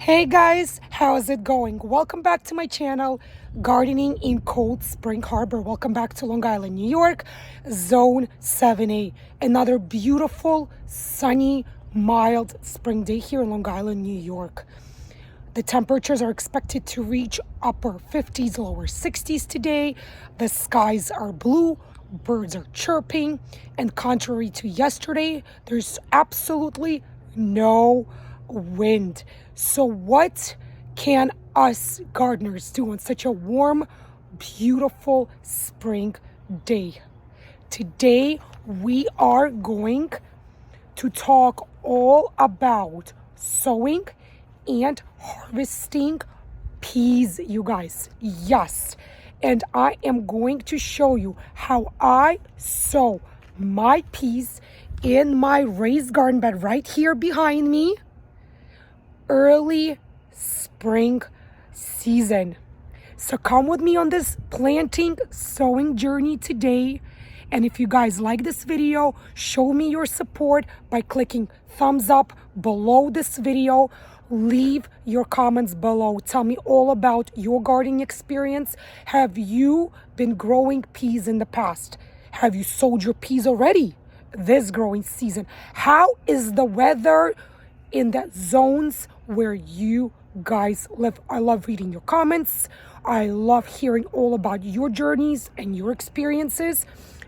Hey guys, how's it going? Welcome back to my channel, Gardening in Cold Spring Harbor. Welcome back to Long Island, New York, Zone 7A. Another beautiful, sunny, mild spring day here in Long Island, New York. The temperatures are expected to reach upper 50s, lower 60s today. The skies are blue, birds are chirping, and contrary to yesterday, there's absolutely no wind. So what can us gardeners do on such a warm, beautiful spring day? Today we are going to talk all about sowing and harvesting peas, you guys. Yes. And I am going to show you how I sow my peas in my raised garden bed right here behind me. Early spring season. So come with me on this planting, sowing journey today. And if you guys like this video, show me your support by clicking thumbs up below this video. Leave your comments below. Tell me all about your gardening experience. Have you been growing peas in the past? Have you sowed your peas already this growing season? How is the weather in the zones where you guys live? I love reading your comments. I love hearing all about your journeys and your experiences.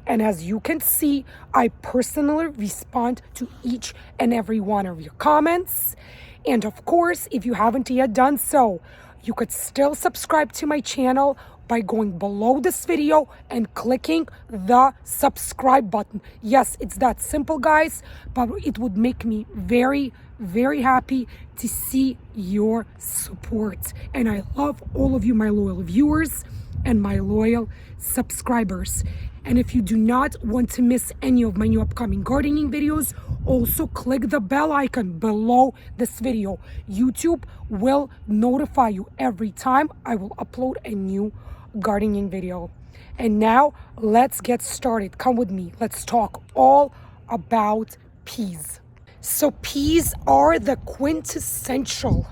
And as you can see, I personally respond to each and every one of your comments. And of course, if you haven't yet done so, you could still subscribe to my channel by going below this video and clicking the subscribe button. Yes, it's that simple, guys, but it would make me very, very happy to see your support. And I love all of you, my loyal viewers and my loyal subscribers. And if you do not want to miss any of my new upcoming gardening videos, also click the bell icon below this video. YouTube will notify you every time I will upload a new gardening video. And now let's get started. Come with me. Let's talk all about peas. So peas are the quintessential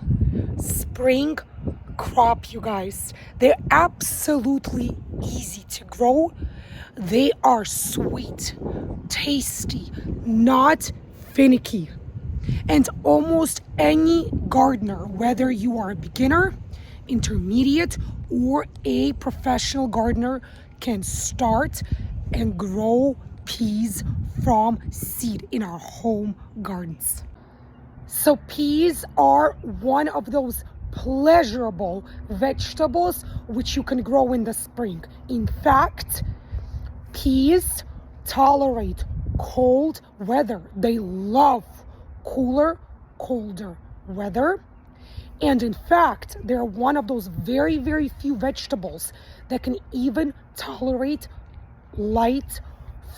spring crop, you guys. They're absolutely easy to grow. They are sweet, tasty, not finicky. And almost any gardener, whether you are a beginner, intermediate, or a professional gardener, can start and grow peas from seed in our home gardens. So peas are one of those pleasurable vegetables which you can grow in the spring. In fact, peas tolerate cold weather. They love colder weather. And in fact, they're one of those very, very few vegetables that can even tolerate light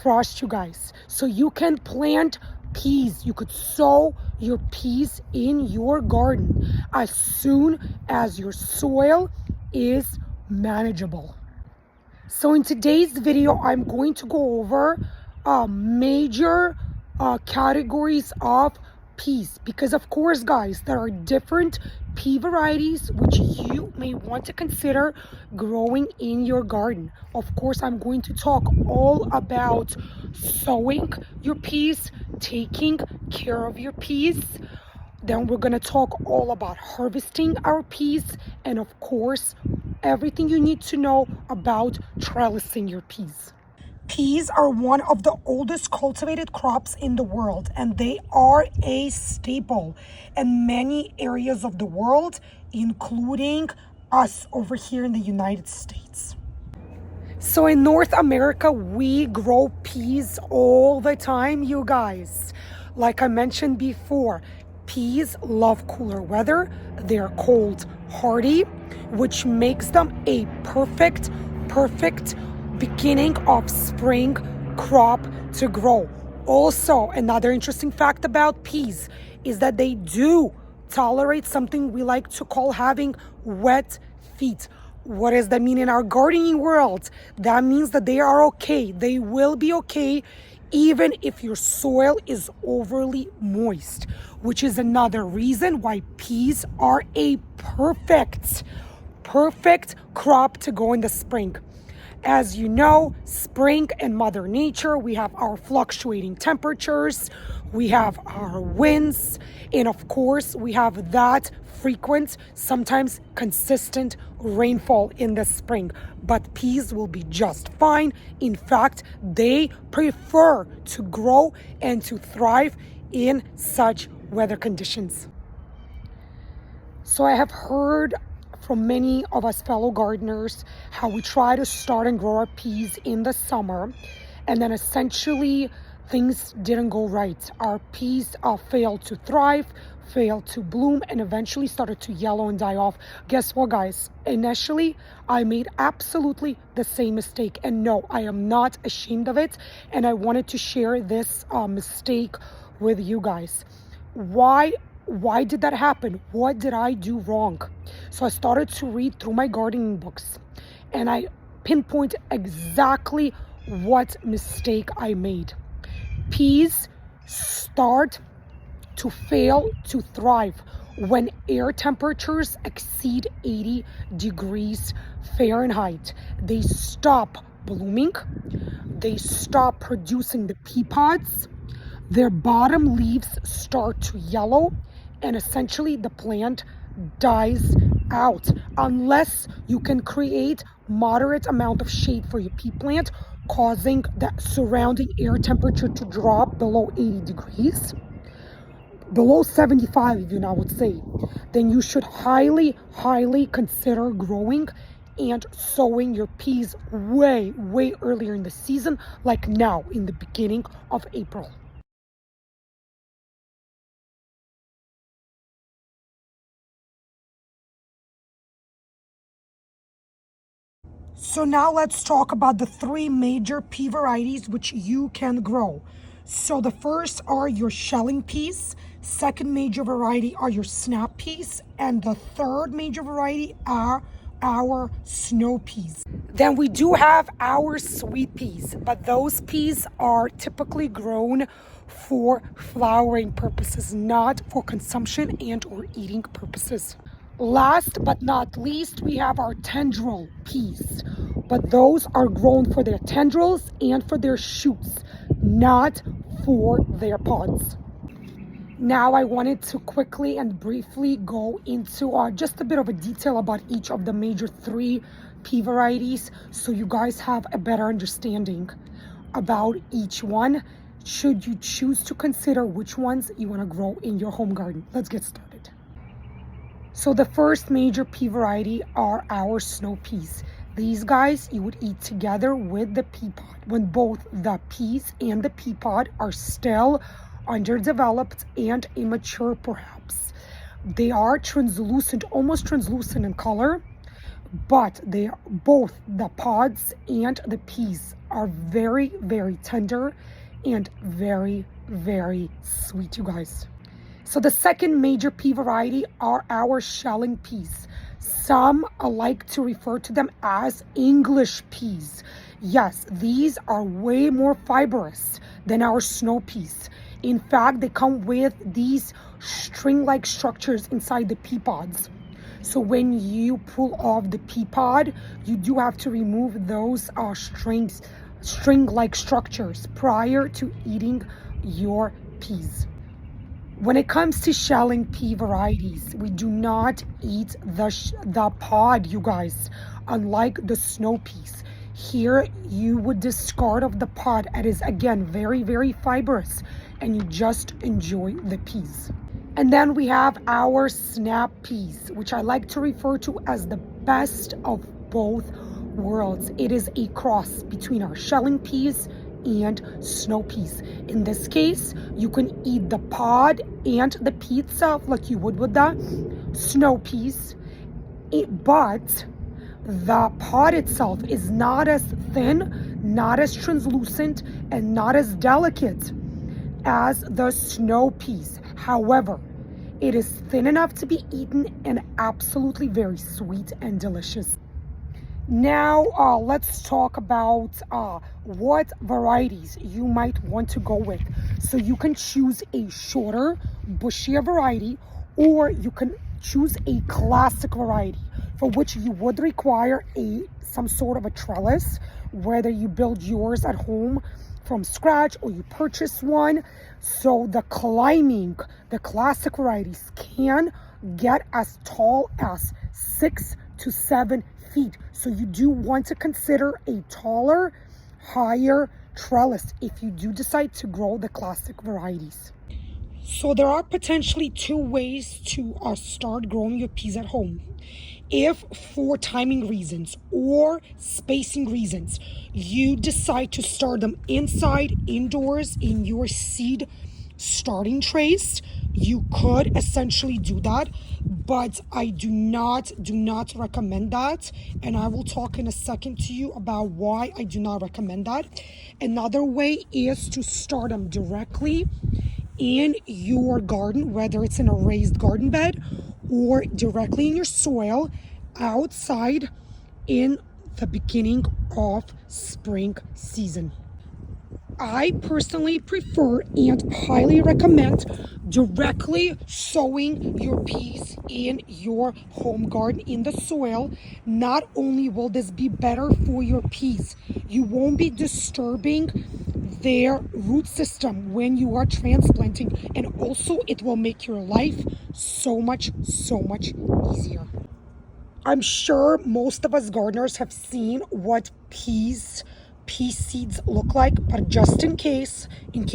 frost, you guys. So you can plant peas. You could sow your peas in your garden as soon as your soil is manageable. So in today's video, I'm going to go over major categories of peas, because of course, guys, there are different pea varieties which you may want to consider growing in your garden. Of course, I'm going to talk all about sowing your peas, taking care of your peas. Then we're going to talk all about harvesting our peas, and of course, everything you need to know about trellising your peas. Peas are one of the oldest cultivated crops in the world, and they are a staple in many areas of the world, including us over here in the United States. So in North America, we grow peas all the time, you guys. Like I mentioned before, peas love cooler weather. They're cold hardy, which makes them a perfect beginning of spring crop to grow. Also, another interesting fact about peas is that they do tolerate something we like to call having wet feet. What does that mean in our gardening world? That means that they are okay. They will be okay even if your soil is overly moist, which is another reason why peas are a perfect crop to go in the spring. As you know, spring and Mother Nature, we have our fluctuating temperatures, we have our winds, and of course, we have that frequent, sometimes consistent rainfall in the spring. But peas will be just fine. In fact, they prefer to grow and to thrive in such weather conditions. So I have heard from many of us fellow gardeners how we try to start and grow our peas in the summer, and then essentially things didn't go right. Our peas failed to thrive, failed to bloom, and eventually started to yellow and die off. Guess what, guys? Initially, I made absolutely the same mistake, and no, I am not ashamed of it, and I wanted to share this mistake with you guys. Why did that happen? What did I do wrong? So I started to read through my gardening books, and I pinpoint exactly what mistake I made. Peas start to fail to thrive when air temperatures exceed 80 degrees Fahrenheit. They stop blooming, they stop producing the pea pods, their bottom leaves start to yellow, and essentially the plant dies out unless you can create moderate amount of shade for your pea plant, causing the surrounding air temperature to drop below 80 degrees, below 75 even, I would say. Then you should highly consider growing and sowing your peas way earlier in the season, like now in the beginning of April. So now let's talk about the three major pea varieties which you can grow. So the first are your shelling peas, second major variety are your snap peas, and the third major variety are our snow peas. Then we do have our sweet peas, but those peas are typically grown for flowering purposes, not for consumption and or eating purposes. Last but not least, we have our tendril peas, but those are grown for their tendrils and for their shoots, not for their pods. Now I wanted to quickly and briefly go into just a bit of a detail about each of the major three pea varieties, so you guys have a better understanding about each one, should you choose to consider which ones you want to grow in your home garden. Let's get started. So the first major pea variety are our snow peas. These guys you would eat together with the pea pod when both the peas and the pea pod are still underdeveloped and immature perhaps. They are translucent, almost translucent in color, but they are both the pods and the peas are very tender and very sweet, you guys. So the second major pea variety are our shelling peas. Some like to refer to them as English peas. Yes, these are way more fibrous than our snow peas. In fact, they come with these string-like structures inside the pea pods. So when you pull off the pea pod, you do have to remove those string-like structures prior to eating your peas. When it comes to shelling pea varieties, we do not eat the pod, you guys, unlike the snow peas. Here, you would discard of the pod. It is, again, very fibrous, and you just enjoy the peas. And then we have our snap peas, which I like to refer to as the best of both worlds. It is a cross between our shelling peas and snow peas. In this case, you can eat the pod and the pea itself like you would with the snow peas, but the pod itself is not as thin, not as translucent, and not as delicate as the snow peas. However, it is thin enough to be eaten and absolutely very sweet and delicious. Now, let's talk about what varieties you might want to go with. So you can choose a shorter, bushier variety, or you can choose a classic variety for which you would require some sort of a trellis, whether you build yours at home from scratch or you purchase one. So the classic varieties can get as tall as 6 to 7 feet. So you do want to consider a taller, higher trellis if you do decide to grow the classic varieties. So there are potentially two ways to start growing your peas at home. If for timing reasons or spacing reasons, you decide to start them indoors in your seed starting trays, you could essentially do that, but I do not recommend that, and I will talk in a second to you about why I do not recommend that. Another way is to start them directly in your garden, whether it's in a raised garden bed or directly in your soil outside in the beginning of spring season. I personally prefer and highly recommend directly sowing your peas in your home garden in the soil. Not only will this be better for your peas, you won't be disturbing their root system when you are transplanting, and also it will make your life so much easier. I'm sure most of us gardeners have seen what pea seeds look like, but just in case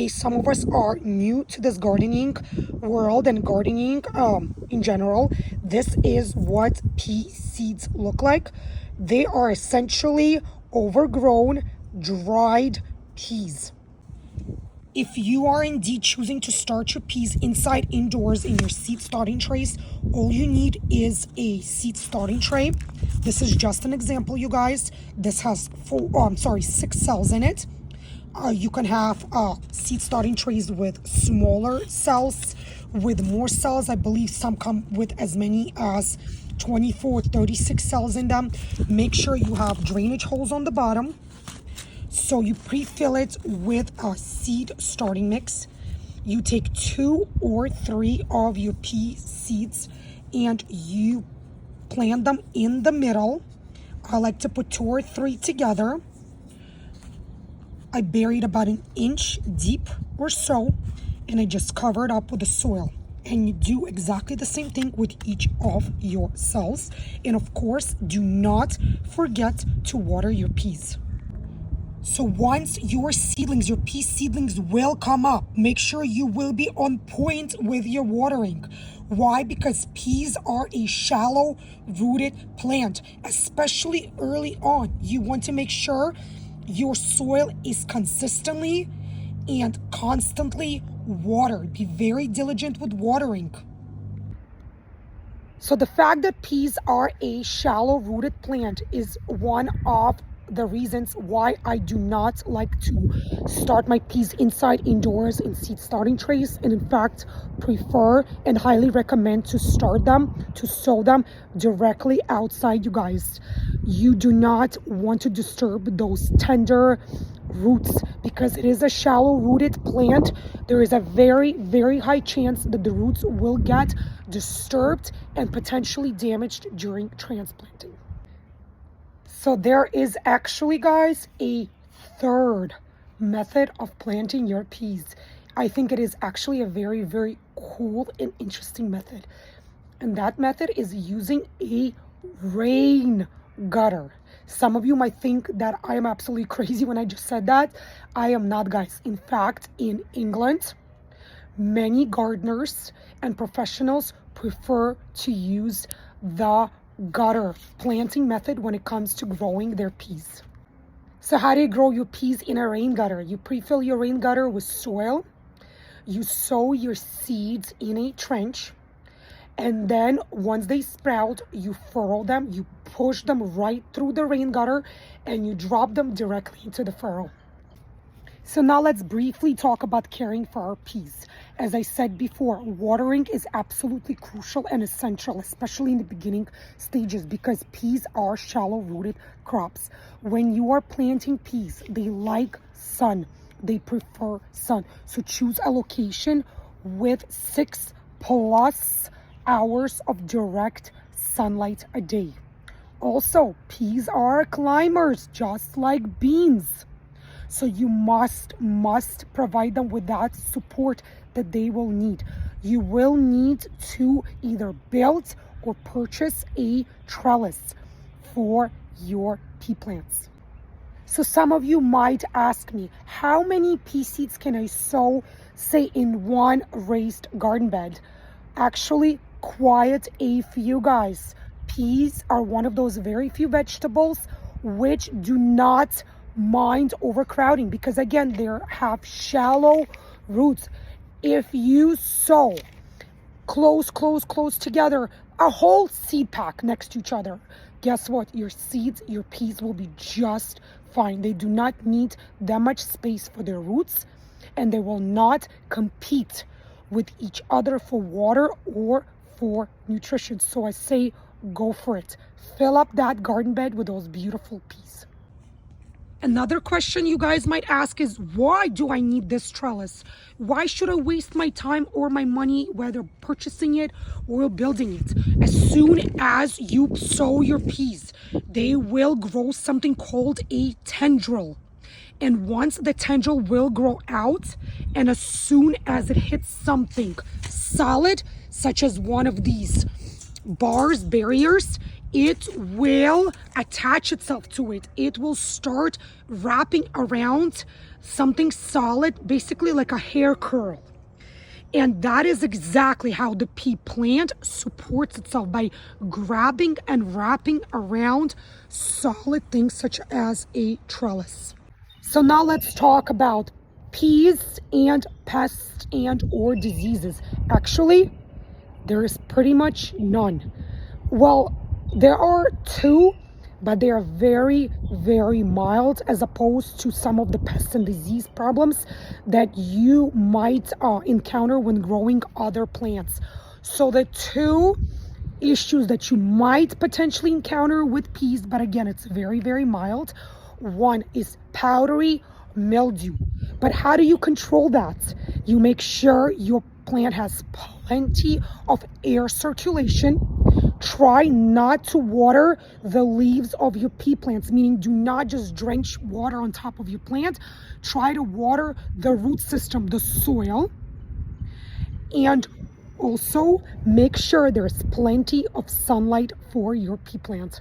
some of us are new to this gardening world and gardening in general, this is what pea seeds look like. They are essentially overgrown, dried peas. If you are indeed choosing to start your peas indoors in your seed starting trays, all you need is a seed starting tray. This is just an example, you guys. This has 6 cells in it. You can have seed starting trays with smaller cells, with more cells. I believe some come with as many as 24, 36 cells in them. Make sure you have drainage holes on the bottom. So you pre-fill it with a seed starting mix. You take 2 or 3 of your pea seeds and you plant them in the middle. I like to put 2 or 3 together. I buried about 1 inch deep or so, and I just cover it up with the soil. And you do exactly the same thing with each of your cells. And of course, do not forget to water your peas. So once your pea seedlings will come up, make sure you will be on point with your watering. Why? Because peas are a shallow rooted plant, especially early on. You want to make sure your soil is consistently and constantly watered. Be very diligent with watering. So the fact that peas are a shallow rooted plant is one of the reasons why I do not like to start my peas indoors in seed starting trays, and in fact prefer and highly recommend to sow them directly outside, you guys. You do not want to disturb those tender roots because it is a shallow rooted plant. There is a very high chance that the roots will get disturbed and potentially damaged during transplanting. So there is actually, guys, a third method of planting your peas. I think it is actually a very cool and interesting method. And that method is using a rain gutter. Some of you might think that I am absolutely crazy when I just said that. I am not, guys. In fact, in England, many gardeners and professionals prefer to use the gutter planting method when it comes to growing their peas. So how do you grow your peas in a rain gutter? You pre-fill your rain gutter with soil. You sow your seeds in a trench. And then once they sprout, you furrow them. You push them right through the rain gutter and you drop them directly into the furrow. So now let's briefly talk about caring for our peas. As I said before, watering is absolutely crucial and essential, especially in the beginning stages, because peas are shallow-rooted crops. When you are planting peas, they like sun. They prefer sun. So choose a location with 6+ hours of direct sunlight a day. Also, peas are climbers, just like beans. So you must provide them with that support that they will need. You will need to either build or purchase a trellis for your pea plants. So some of you might ask me, how many pea seeds can I sow, say, in one raised garden bed? Actually, quite a few, guys. Peas are one of those very few vegetables which do not mind overcrowding, because again, they have shallow roots. If you sow close together, a whole seed pack next to each other, guess what? Your seeds, your peas will be just fine. They do not need that much space for their roots, and they will not compete with each other for water or for nutrition. So I say, go for it. Fill up that garden bed with those beautiful peas. Another question you guys might ask is, why do I need this trellis? Why should I waste my time or my money, whether purchasing it or building it? As soon as you sow your peas, they will grow something called a tendril. And once the tendril will grow out, and as soon as it hits something solid, such as one of these barriers, it will attach itself to it. It will start wrapping around something solid, basically like a hair curl. And that is exactly how the pea plant supports itself, by grabbing and wrapping around solid things such as a trellis. So now let's talk about peas and pests and or diseases. Actually, there is pretty much none. Well, there are two, but they are very mild, as opposed to some of the pest and disease problems that you might encounter when growing other plants. So the two issues that you might potentially encounter with peas, but again, it's very mild. One is powdery mildew. But how do you control that? You make sure your plant has plenty of air circulation. Try not to water the leaves of your pea plants, meaning do not just drench water on top of your plant. Try to water the root system, the soil. And also make sure there's plenty of sunlight for your pea plant.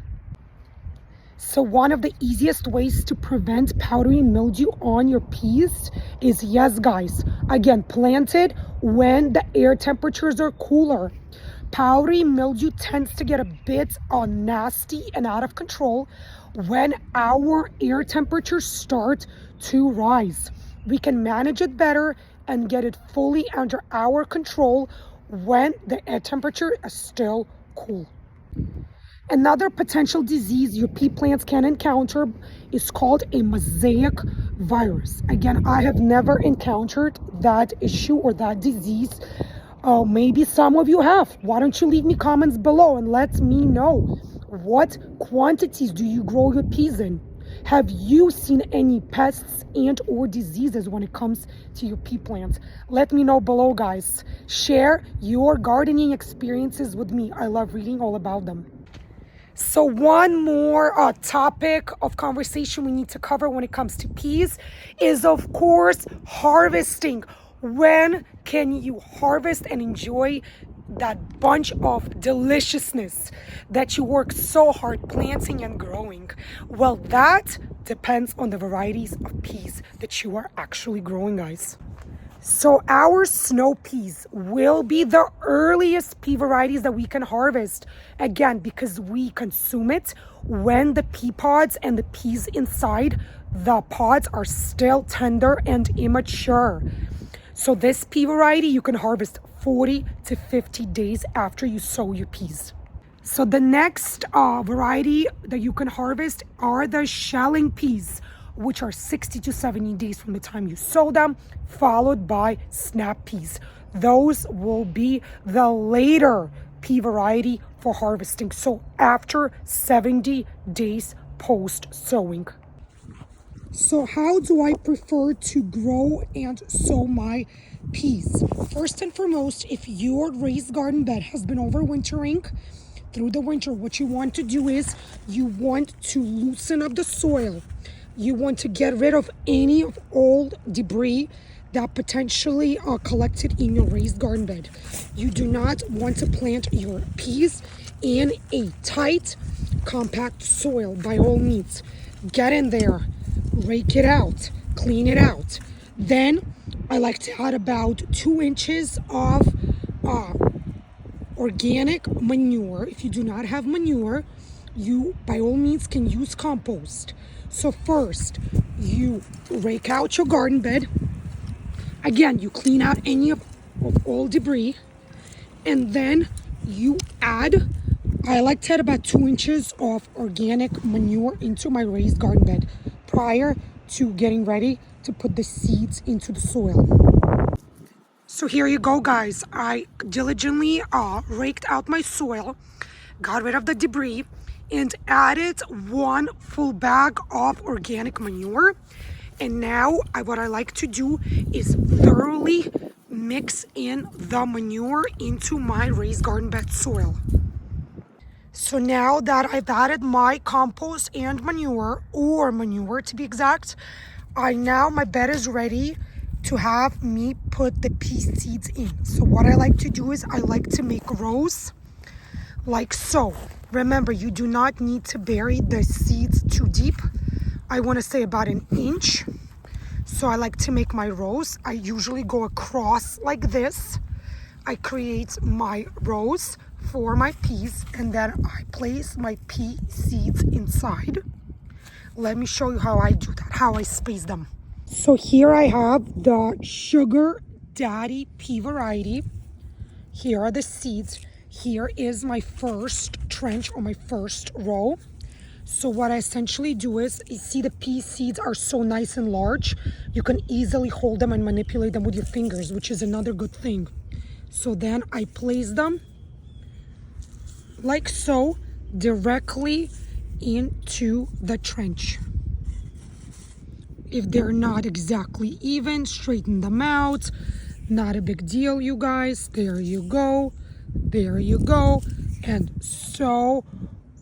So one of the easiest ways to prevent powdery mildew on your peas is, yes guys, again, planted when the air temperatures are cooler. Powdery mildew tends to get a bit nasty and out of control when our air temperatures start to rise. We can manage it better and get it fully under our control when the air temperature is still cool. Another potential disease your pea plants can encounter is called a mosaic virus. Again, I have never encountered that issue or that disease. Maybe some of you have. Why don't you leave me comments below and let me know, what quantities do you grow your peas in? Have you seen any pests and or diseases when it comes to your pea plants? Let me know below, guys. Share your gardening experiences with me. I love reading all about them. So one more topic of conversation we need to cover when it comes to peas is, of course, harvesting. When can you harvest and enjoy that bunch of deliciousness that you work so hard planting and growing? Well, that depends on the varieties of peas that you are actually growing, guys. So our snow peas will be the earliest pea varieties that we can harvest. Again, because we consume it when the pea pods and the peas inside the pods are still tender and immature. So this pea variety you can harvest 40 to 50 days after you sow your peas. So the next variety that you can harvest are the shelling peas, which are 60 to 70 days from the time you sow them, followed by snap peas. those will be the later pea variety for harvesting. So after 70 days post sowing. So how do I prefer to grow and sow my peas? First and foremost, if your raised garden bed has been overwintering through the winter, what you want to do is you want to loosen up the soil. You want to get rid of any of old debris that potentially are collected in your raised garden bed. You do not want to plant your peas in a tight, compact soil. By all means, get in there, rake it out, clean it out. Then I like to add about 2 inches of organic manure. If you do not have manure, you by all means can use compost. So first, you rake out your garden bed. Again, you clean out any of all debris, and then you add, I like to add about 2 inches of organic manure into my raised garden bed prior to getting ready to put the seeds into the soil. So here you go, guys. I diligently raked out my soil, got rid of the debris, and added 1 full bag of organic manure. And now what I like to do is thoroughly mix in the manure into my raised garden bed soil. So now that I've added my compost and manure, or manure to be exact, my bed is ready to have me put the pea seeds in. So what I like to do is I like to make rows like so. Remember, you do not need to bury the seeds too deep. I want to say about 1 inch. So I like to make my rows. I usually go across like this. I create my rows for my peas, and then I place my pea seeds inside. Let me show you how I do that, how I space them. So here I have the Sugar Daddy pea variety. Here are the seeds. Here is my first trench, or my first row. So what I essentially do is, you see the pea seeds are so nice and large, you can easily hold them and manipulate them with your fingers, which is another good thing. So then I place them like so, directly into the trench. If they're not exactly even, straighten them out. Not a big deal, you guys. There you go. There you go. And so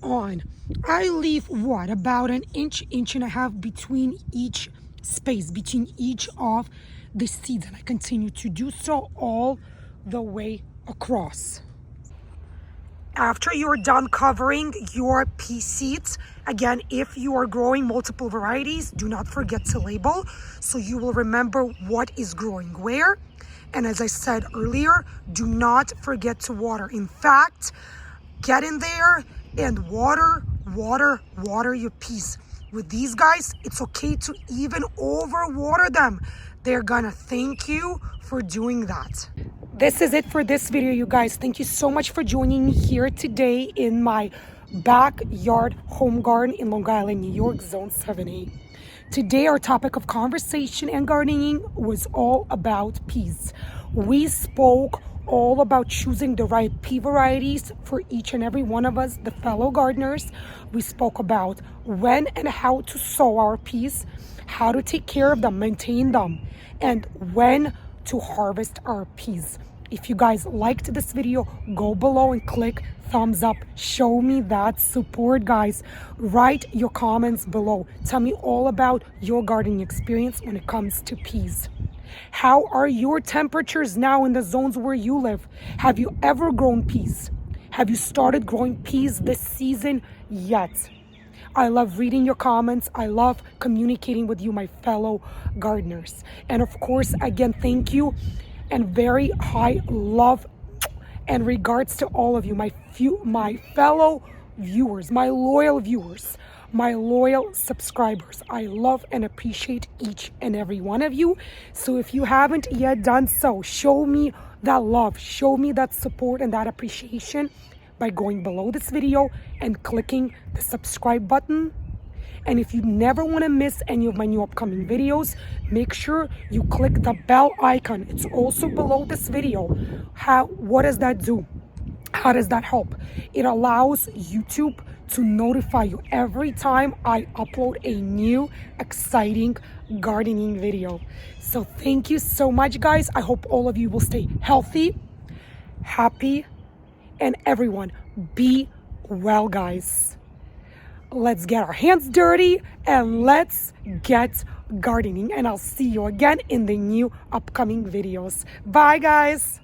on. I leave about 1 inch, 1.5 inches between each space, between each of the seeds. And I continue to do so all the way across. After you're done covering your pea seeds, again, if you are growing multiple varieties, do not forget to label so you will remember what is growing where. And as I said earlier, do not forget to water. In fact, get in there and water your peas. With these guys, it's okay to even overwater them. They're gonna thank you for doing that. This is it for this video, you guys. Thank you so much for joining me here today in my backyard home garden in Long Island, New York, Zone 7A. Today, our topic of conversation and gardening was all about peas. We spoke all about choosing the right pea varieties for each and every one of us, the fellow gardeners. We spoke about when and how to sow our peas, how to take care of them, maintain them, and when to harvest our peas. If you guys liked this video, go below and click thumbs up. Show me that support, guys. Write your comments below. Tell me all about your gardening experience when it comes to peas. How are your temperatures now in the zones where you live? Have you ever grown peas? Have you started growing peas this season yet? I love reading your comments. I love communicating with you, my fellow gardeners. And of course, again, thank you and very high love and regards to all of you, my fellow viewers, my loyal viewers, my loyal subscribers. I love and appreciate each and every one of you. So if you haven't yet done so, show me that love, show me that support and that appreciation by going below this video and clicking the subscribe button And if you never want to miss any of my new upcoming videos, make sure you click the bell icon. It's also below this video. What does that do? How does that help? It allows YouTube to notify you every time I upload a new exciting gardening video. So thank you so much, guys. I hope all of you will stay healthy, happy, and everyone be well, guys. Let's get our hands dirty and let's get gardening. And I'll see you again in the new upcoming videos. Bye, guys.